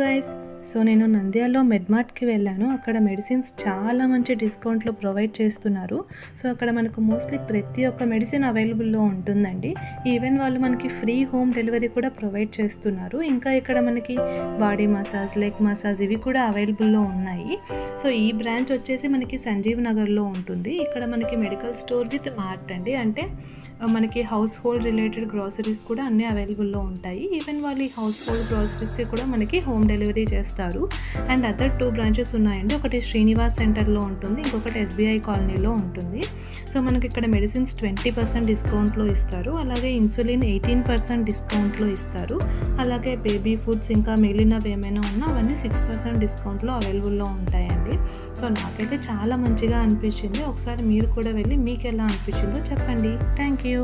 Guys, so నేను నంద్యాలలో మెడ్మార్ట్కి వెళ్ళాను. అక్కడ మెడిసిన్స్ చాలా మంచి డిస్కౌంట్లో ప్రొవైడ్ చేస్తున్నారు. సో అక్కడ మనకు మోస్ట్లీ ప్రతి ఒక్క మెడిసిన్ అవైలబుల్లో ఉంటుందండి. ఈవెన్ వాళ్ళు మనకి ఫ్రీ హోమ్ డెలివరీ కూడా ప్రొవైడ్ చేస్తున్నారు. ఇంకా ఇక్కడ మనకి బాడీ మసాజ్, లెగ్ మసాజ్ ఇవి కూడా అవైలబుల్లో ఉన్నాయి. సో ఈ బ్రాంచ్ వచ్చేసి మనకి సంజీవ్ నగర్లో ఉంటుంది. ఇక్కడ మనకి మెడికల్ స్టోర్ విత్ మార్ట్ అండి. అంటే మనకి హౌస్ హోల్డ్ రిలేటెడ్ గ్రాసరీస్ కూడా అన్నీ అవైలబుల్లో ఉంటాయి. ఈవెన్ వాళ్ళు ఈ హౌస్ హోల్డ్ గ్రాసరీస్కి కూడా మనకి హోమ్ డెలివరీ చేస్తారు. అండ్ అదర్ 2 బ్రాంచెస్ ఉన్నాయండి. ఒకటి శ్రీనివాస్ సెంటర్లో ఉంటుంది, ఇంకొకటి ఎస్బీఐ కాలనీలో ఉంటుంది. సో మనకి ఇక్కడ మెడిసిన్స్ 20% డిస్కౌంట్లో ఇస్తారు. అలాగే ఇన్సులిన్ 18% డిస్కౌంట్లో ఇస్తారు. అలాగే బేబీ ఫుడ్స్ ఇంకా మిగిలినవి ఏమైనా ఉన్నా అవన్నీ 6% డిస్కౌంట్లో అవైలబుల్లో ఉంటాయండి. సో నాకైతే చాలా మంచిగా అనిపించింది. ఒకసారి మీరు కూడా వెళ్ళి మీకు ఎలా అనిపించిందో చెప్పండి. Thank you.